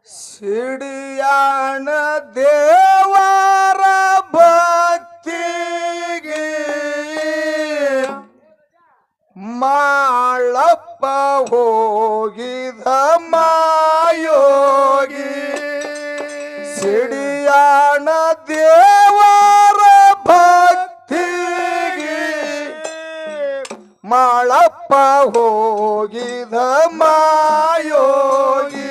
ಸಿಡಿಯಾಣ ದೇವರ ಭಕ್ತಿಗೆ ಮಾಳಪ್ಪ ಹೋಗಿದ ಮಾಯೋಗಿ ಸಿಡಿಯಾಣ ದೇವರ ಭಕ್ತಿಗೆ ಮಾಳಪ್ಪ ಹೋಗಿದ ಮಾಯೋಗಿ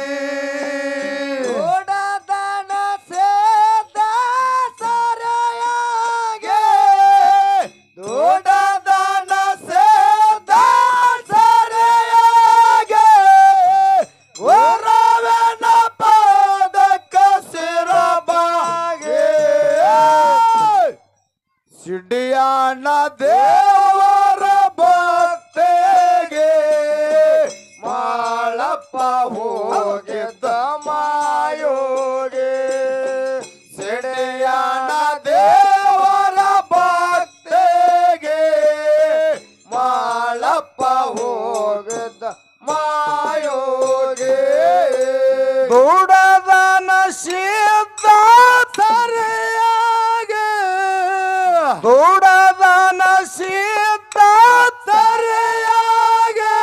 ಸಿಡಿಯಾಣ ದೇವರ ಭಕ್ತಿಗೆ ಮಾಳಪ್ಪ ಹೋಗಿದ್ದ ಮಾಯೋಗಿ ಸಿಡಿಯಾಣ ದೇವರ ಭಕ್ತಿಗೆ ಮಾಳಪ್ಪ ಹೋಗಿದ್ದ ಮಾಯೋಗಿ ದುಡದನ ಸಿದ್ಧ ದುಡದನ ಸಿದ್ಧ ಸರಿಯಾಗೆ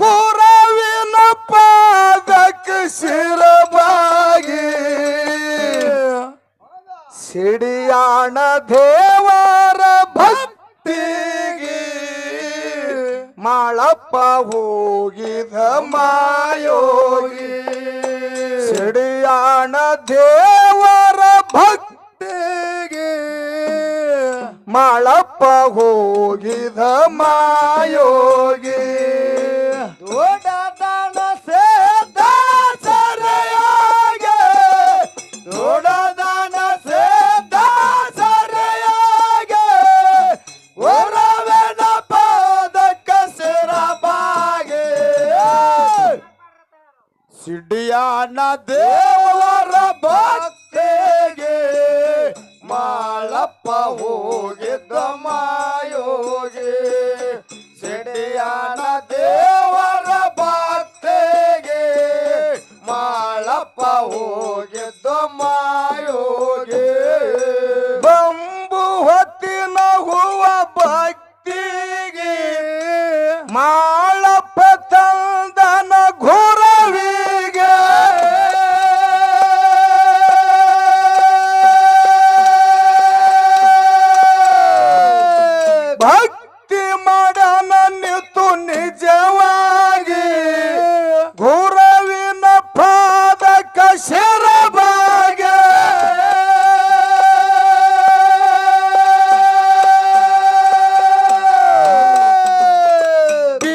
ಗುರವಿನ ಪಾದಕ್ಕೆ ಶಿರಬಾಗಿ ಸಿಡಿಯಾಣ ದೇವರ ಭಕ್ತಿಗೆ ಮಾಳಪ್ಪ ಹೋಗಿದ ಮಾಯೋಗಿ ಸಿಡಿಯಾಣ ದೇವರ ಭಕ್ತಿಗೆ ಮಾಳಪ್ಪ ಹೋಗಿದ ಮಾಯೋಗಿ ದೊಡ್ಡದನ ಸೇದ ಸರೆಯಾಗೆ ದೊಡ್ಡದನ ಸೇದ ಸರೆಯಾಗೆ ಒರವೆನ ಪಾದಕ್ಕ ಸಿರಬಾಗೆ ಸಿಡಿಯಾಣ ದೇವರ ಭಕ್ತಿಗೆ ಮಾಳಪ್ಪ ಹೋಗಿದ್ದ ಮಾಯೋಗಿ ಸಿಡಿಯಾಣ ದೇವರ ಭಕ್ತಿಗೆ ಮಾಳಪ್ಪ ಹೋಗಿದ್ದ ಮಾಯೋಗಿ ಬಂಬು ಹೊತ್ತಿನ ಹೂವ ಭಕ್ತಿಗೆ ಮಾಳಪ್ಪ ತಂದನ ಗುರವಿಗೆ ಭಕ್ತಿ ಮಾಡನ ನಿಂತು ನಿಜವಾಗಿ ಗುರವಿನ ಪಾದಕ ಶಿರಬಾಗೆ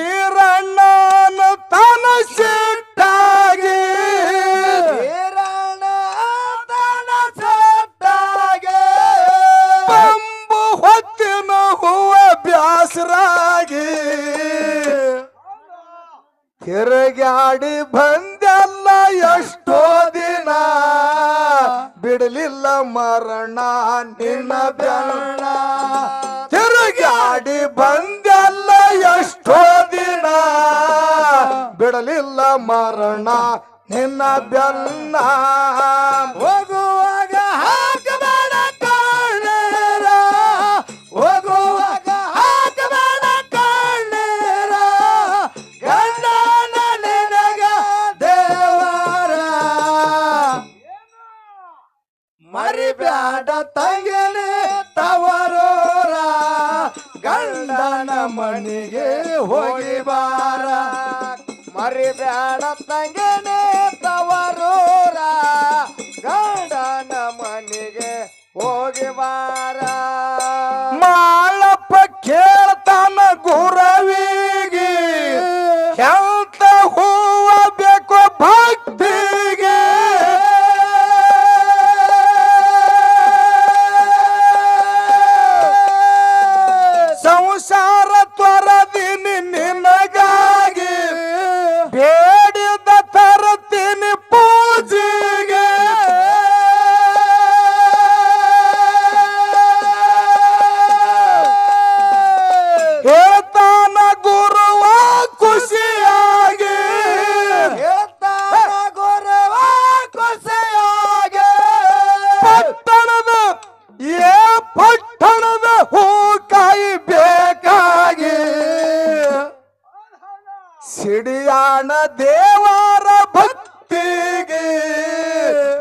ಬೀರಣ್ಣನ ತನ ಸಿಟ್ಟಾಗಿ ಬೀರಣ್ಣ ತನ ಸಿಟ್ಟಾಗಿ ಬಂಬು ಹೊತ್ತಿನ ಹೂವ ಬ್ಯಾಸರಾಗಿ ತಿರುಗಾಡಿ ಬಂದೆಲ್ಲ ಎಷ್ಟೋ ದಿನ ಬಿಡಲಿಲ್ಲ ಮರಣ ನಿನ್ನ ಬೆನ್ನ ತಿರುಗಾಡಿ ಬಂದೆಲ್ಲ ಎಷ್ಟೋ ದಿನ ಬಿಡಲಿಲ್ಲ ಮರಣ ನಿನ್ನ ಬೆನ್ನ ಹೋಗುವಾಗ ಹಾಕಬೇಡ ಕಣ್ಣೀರ ಹೋಗುವಾಗ ಹಾಕಬೇಡ ಕಣ್ಣೀರ ಗಂಡನ ನಿನಗ ದೇವರ ಮರಿಬ್ಯಾಡ ತಂಗಿನಿ ತವರೋರ ಗಂಡನ ಮನೆಗೆ ಹೋಗಿ ಬಾರ ಮರಿಬ್ಯಾಡ ತಂಗಿನಿ ತವರೋರ ಗಂಡನ ಮನೆಗೆ ಹೋಗಿ ಬಾರ ಮಾಳಪ್ಪ ಕೇಳ್ತಾನ ಗುರವಿಗೆ ಎಂತ ಹೂವ ಬೇಕು ಭಕ್ತಿಗೆ ಸಂಸಾರ ತ್ವರದಿನಿ ನಿನಗಾಗಿ ಬೇಡಿದ ತರತೀನಿ ಪೂಜೆಗೆ ದೇವರ ಭಕ್ತಿಗೆ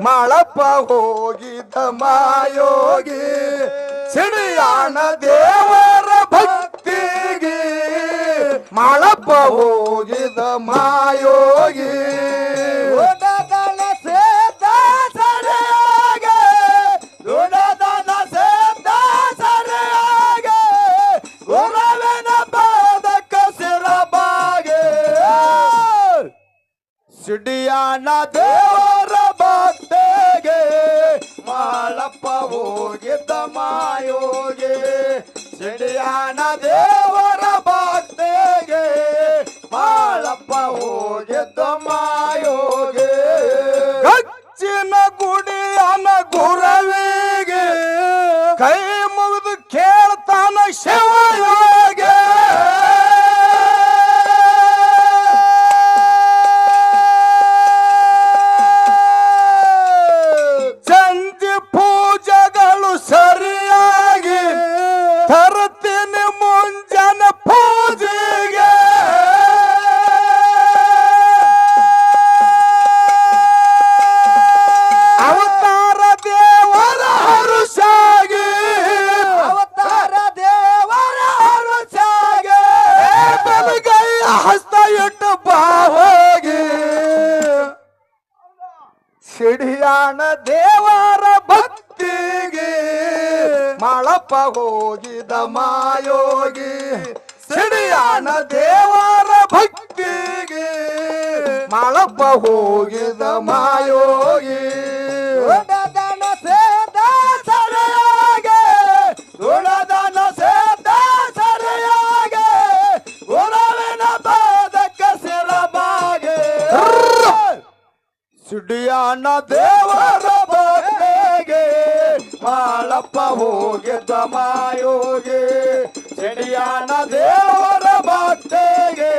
ಮಾಳಪ್ಪ ಹೋಗಿದ ಮಾಯೋಗಿ ಸಿಡಿಯಾಣ ದೇವರ ಭಕ್ತಿಗೆ ಮಾಳಪ್ಪ ಹೋಗಿದ ಮಾಯೋಗಿ ಸಿಡಿಯಾಣ ದೇವರ ಭಕ್ತಿಗೆ ಮಾಳಪ್ಪ ಹೋಗಿದ್ದ ಮಾಯೋಗಿ ಸಿಡಿಯಾಣ ದೇವರ ಭಕ್ತಿಗೆ ಮಾಳಪ್ಪ ಹೋಗಿದ್ದ ಮಾಯೋಗಿ ಗಚ್ಚಿನ ಗುಡಿಯನ ಗುರವಿಗೆ ಕೈ ಮುಗಿದು ಕೇಳ್ತಾನ ಶಿವಯೋಗಿ ಸರಿಯಾಗಿ ತರ್ತೀನಿ ಮುಂಜಾನೆ ಪೂಜೆಗೆ ಅವತಾರ ದೇವರ ಹರುಷಾಗಿ ಅವತಾರ ದೇವರ ಹರುಷಾಗಿ ಬಲಗೈಯ ಹಸ್ತ ಇಟ್ಟು ಬಾವಾಗಿ ಸಿಡಿಯಾಣ ದೇವರ ಭಕ್ತಿಗೆ ಮಾಳಪ್ಪ ಹೋಗಿದ ಮಾಯೋಗಿ ಸಿಡಿಯಾಣ ದೇವರ ಭಕ್ತಿಗೆ ಮಾಳಪ್ಪ ಹೋಗಿದ ಮಾಯೋಗಿ ದೊಡ್ಡದನ ಸೇದ ಸರಿಯಾಗೆ ದೊಡ್ಡದನ ಸೇದ ಸರಿಯಾಗೆ ಗುರುವಿನ ಪಾದಕ್ಕೆ ಸಿರಬಾಗೆ ಸಿಡಿಯಾಣ ದೇವರ ಭಕ್ತಿಗೆ ಮಾಳಪ್ಪ ಹೋಗಿದ್ದ ಮಾಯೋಗಿ ಸಿಡಿಯಾಣ ದೇವರ ಭಕ್ತಿಗೆ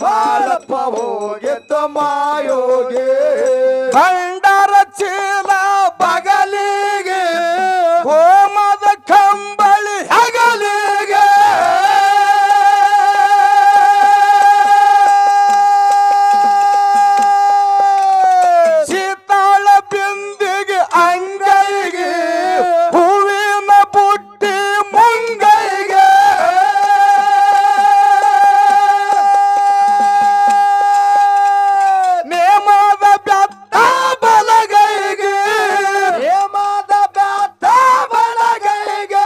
ಮಾಳಪ್ಪ ಹೋಗಿದ್ದ ಮಾಯೋಗಿ ಭಂಡಾರ ಚೀಲ ಬಗಲಿಗೆ ಹೋಮದ ಕಂಬಳಿ ಹಗಲಿಗೆ ಶೀತಾಳ ಬಿಂದಿಗೆ ಅಂಗೈಗೆ ಹೂವಿನ ಬುಟ್ಟಿ ಮುಂಗೈಗೆ ನೇಮದ ಬೆತ್ತ ಬಲಗೈಗೆ ನೇಮದ ಬೆತ್ತ ಬಲಗೈಗೆ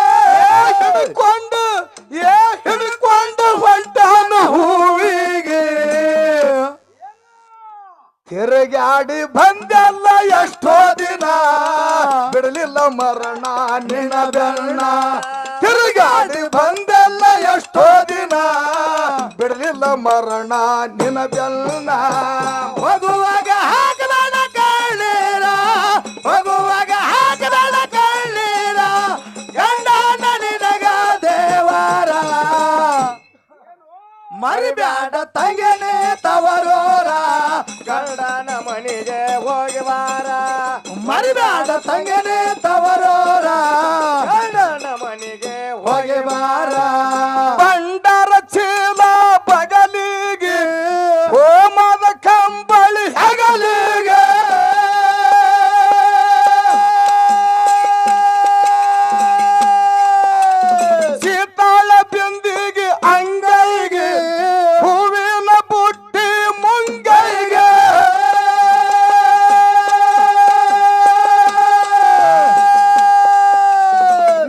ಹಿಡ್ಕೊಂಡು ಹೊಂಟಾನ ಹೂವಿಗೆ ತಿರುಗಾಡಿ ಬಂದೆಲ್ಲ ಎಷ್ಟೋ ದಿನ ಬಿಡಲಿಲ್ಲ ಮರಣ ನಿನ್ನ ಬೆನ್ನ ತಿರುಗಾಡಿ ಬಂದೆಲ್ಲ ಎಷ್ಟೋ ದಿನ ಬಿಡಲಿಲ್ಲ ಮರಣ ನಿನ್ನ ಬೆನ್ನ ಮಗುವಾಗ ಹಾಕದಾಳ ಕಳ್ಳೀರ ಮಗುವಾಗ ಹಾಕದಾಳ ಕಳ್ಳೀರ ಗಂಡನ ನಿನಗ ದೇವರ ಮರಿಬ್ಯಾಡ ತಂಗನೆ ತವರೋರ ಗಂಡನ ಮನೆಗೆ ಹೋಗಿ ಬಾರ ಮರಿಬ್ಯಾಡ ತಂಗನೆ ತವರೋರ ಗಂಡನ ಮನೆಗೆ ಹೋಗಿ ಬಾರ ಭಂಡಾರ ಚೀಲ ಬಗಲಿಗೆ ಹೋಮದ ಕಂಬಳಿ ಹಗಲಿಗೆ ಶೀತಾಳ ಬಿಂದಿಗೆ ಅಂಗೈಗೆ ಹೂವಿನ ಬುಟ್ಟಿ ಮುಂಗೈಗೆ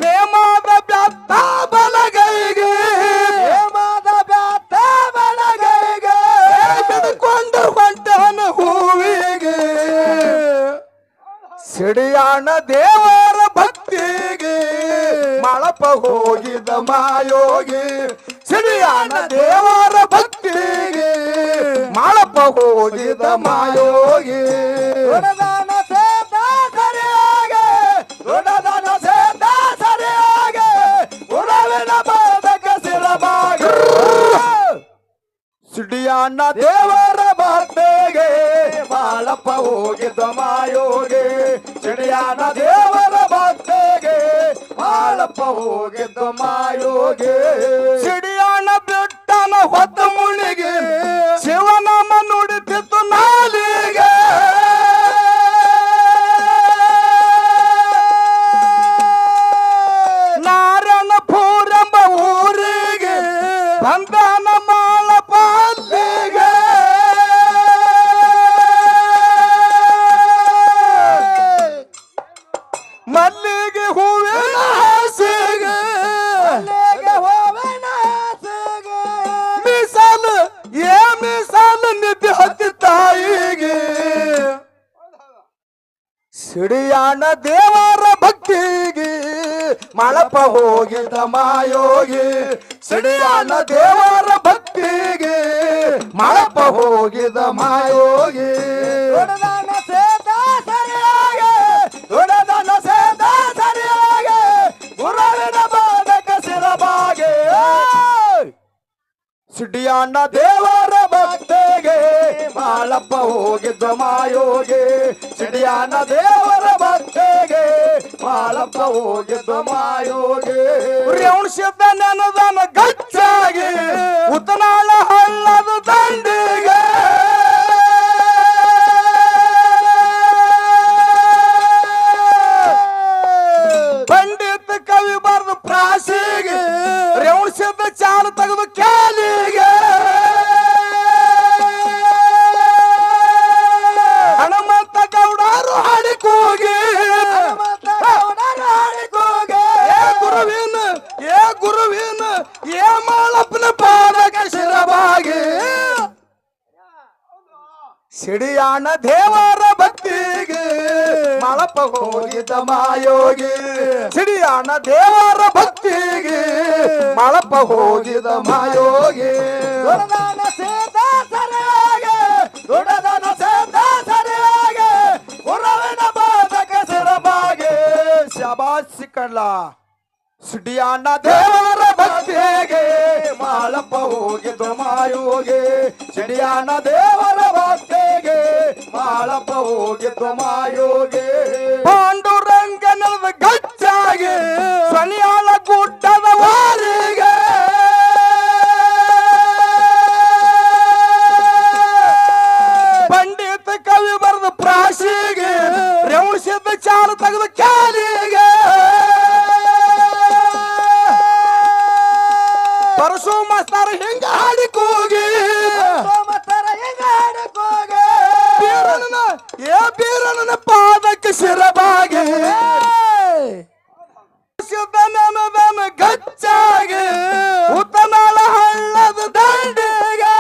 ನೇಮದ ಬೆತ್ತ ಬಲಗೈಗೆ ನೇಮದ ಬೆತ್ತ ಬಲಗೈಗೆ ಹಿಡ್ಕೊಂಡು ಹೊಂಟಾನ ಹೂವಿಗೆ ಸಿಡಿಯಾಣ ದೇವರ ಭಕ್ತಿಗೆ ಮಾಳಪ್ಪ ಹೋಗಿದ ಮಾಯೋಗಿ ಸಿಡಿಯಾಣ ದೇವರ ಭಕ್ತಿಗೆ ಮಾಳಪ್ಪ ಹೋಗಿದ ಮಾಯೋಗಿ ದೊಡ್ಡದಾನ ಸೇದ ಸರಿಯಾಗೆ ದೊಡ್ಡದಾನ ಸೇದ ಸರಿಯಾಗೆ ಗುರುವಿನ ಪಾದಕ್ಕೆ ಸಿರಬಾಗೆ ಸಿಡಿಯಾಣ ದೇವರ ಭಕ್ತಿಗೆ ಮಾಳಪ್ಪ ಹೋಗಿದ್ದ ಮಾಯೋಗಿ ಸಿಡಿಯಾಣ ದೇವರ ಭಕ್ತಿಗೆ ಮಾಳಪ್ಪ ಹೋಗಿದ್ದ ಮಾಯೋಗಿ ಸಿಡಿಯಾಣ ಬಿಟ್ಟನ ಹೊತ್ತ ಮುಳಿಗೆ ಶಿವನಾಮ ನುಡಿತಿತ್ತು ನಾ ಸಿಡಿಯಾಣ ದೇವರ ಭಕ್ತಿಗೆ ಮಾಳಪ್ಪ ಹೋಗಿದ್ದ ಮಾಯೋಗಿ ಸಿಡಿಯಾಣ ದೇವರ ಭಕ್ತಿಗೆ ಮಾಳಪ್ಪ ಹೋಗಿದ್ದ ಮಾಯೋಗಿ ದೊಡ್ಡದಾನ ಸೇದ ಸರಿಯಾಗೆ ದೊಡ್ಡದಾನ ಸೇದ ಸರಿಯಾಗೆ ಗುರುವಿನ ಬಾಧಕ ಸಿರಬಾಗೆ ಸಿಡಿಯಾಣ ದೇವರ ಭಕ್ತಿಗೆ ಮಾಳಪ್ಪ ಹೋಗಿದ್ದ ಮಾಯೋಗಿ ಸಿಡಿಯಾಣ ದೇವರ ಭಕ್ತಿಗೆ ಮಾಳಪ್ಪ ಹೋಗಿದ್ದ ಮಾಯೋಗಿ ರೇವಣಸಿದ್ದ ನೆನದನ ಗಚ್ಚಾಗಿ ಉತ್ತನಾಳ ಹಳ್ಳದ ದಂಡಿಗೆ ಪಂಡಿತ ಕವಿ ಬರೆದು ಪ್ರಾಸಿಗೆ ರೇವಣಸಿದ್ದ ಚಾಲ ತೆಗೆದು ಕ್ಯಾಲಿಗೆ ಹನುಮಂತ ಗೌಡರು ಹಾಡಿಕೋಗಿ ಗುರುವಿನ ಏ ಮಾಳಪ್ಪನ ಪಾದಕ ಶಿರವಾಗಿ ಸಿಡಿಯಾಣ ದೇವರ ಭಕ್ತಿಗೆ ಮಾಳಪ್ಪ ಹೋಗಿದ್ದ ಮಾಯೋಗಿ ಸಿಡಿಯಾಣ ದೇವರ ಭಕ್ತಿಗೆ ಮಾಳಪ್ಪ ಹೋಗಿದ್ದ ಮಾಯೋಗಿ ದೊಡ್ಡದಾನ ಸೇದ ಸರಿಯಾಗೆ ದೊಡ್ಡದಾನ ಸೇದ ಸರಿಯಾಗೆ ಗುರುವಿನ ಬಾಧಕ ಸಿರಬಾಗೆ ಶಬಾಸಿ ಕಳ್ಳ ಸಿಡಿಯಾಣ ದೇವರ ಭಕ್ತಿಗೆ ಮಾಳಪ್ಪ ಹೋಗಿದ್ದ ಮಾಯೋಗಿ ಸಿಡಿಯಾಣ ದೇವರ ಭಕ್ತಿಗೆ ಮಾಳಪ್ಪ ಹೋಗಿದ್ದ ಮಾಯೋಗಿ ಪಾಂಡುರಂಗನದ ಗಚ್ಚಾಗಿ ಸನಿಯಾಳ ಗುಡ್ಡದ ವಾರಿಗೆ ಪಂಡಿತ ಕವಿ ಬರೆದ ಪ್ರಾಸಿಗೆ ರೇವಣಸಿದ್ದ ಚಾಲ ತೆಗೆದು ಕ್ಯಾಲಿಗೆ ಪರಶು ಮಾಸ್ತರ ಹಿಂಗ ಹಾಡಿಕೋಗಿ ಬೀರನ ಪಾದಕ್ಕೆ ಶಿರಬಾಗೆ ಸಿದ್ದನನ ಗಚ್ಚಾಗಿ ಉತ್ತನಾಳ ಹಳ್ಳದ ದಂಡಿಗೆ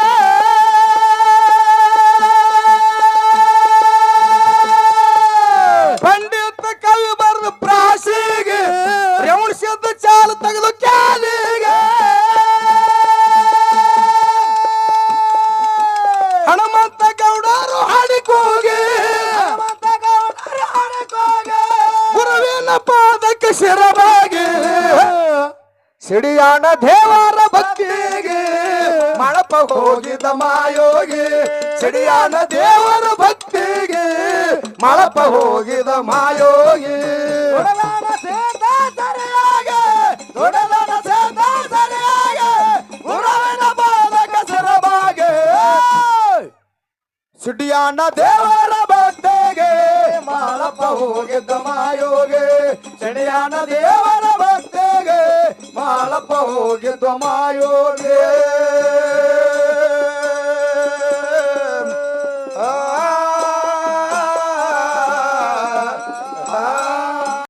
ಪಂಡಿತ ಕವಿ ಬರೆದ ಪ್ರಾಸಿಗೆ ರೇವಣಸಿದ್ದ ಚಾಲ ತೆಗೆದು ಕ್ಯಾಲಿಗೆ ಹನುಮಂತ ಗೌಡರು ಹಾಡಿಕೋಗಿ ಗುರುವಿನ ಪಾದಕ್ಕೆ ಶಿರಬಾಗಿ ಸಿಡಿಯಾಣ ದೇವರ ಭಕ್ತಿಗೆ ಮಾಳಪ್ಪ ಹೋಗಿದ್ದ ಮಾಯೋಗಿ ಸಿಡಿಯಾಣ ದೇವರ ಭಕ್ತಿಗೆ ಮಾಳಪ್ಪ ಹೋಗಿದ್ದ ಮಾಯೋಗಿ ದೊಡ್ಡದಾನ ಸೇದ ಸರಿಯಾಗೆ ದೊಡ್ಡದಾನ ಸೇದ ಸರಿಯಾಗೆ ಗುರುವಿನ ಬಾಧಕ ಸಿರಬಾಗೆ ಸಿಡಿಯಾಣ ದೇವರ ಭಕ್ತಿಗೆ ಮಾಳಪ್ಪ ಹೋಗಿದ್ದ ಮಾಯೋಗಿ ಸಿಡಿಯಾಣ ದೇವರ ಭಕ್ತಿಗೆ ಮಾಳಪ್ಪ ಹೋಗಿದ್ದ ಮಾಯೋಗಿ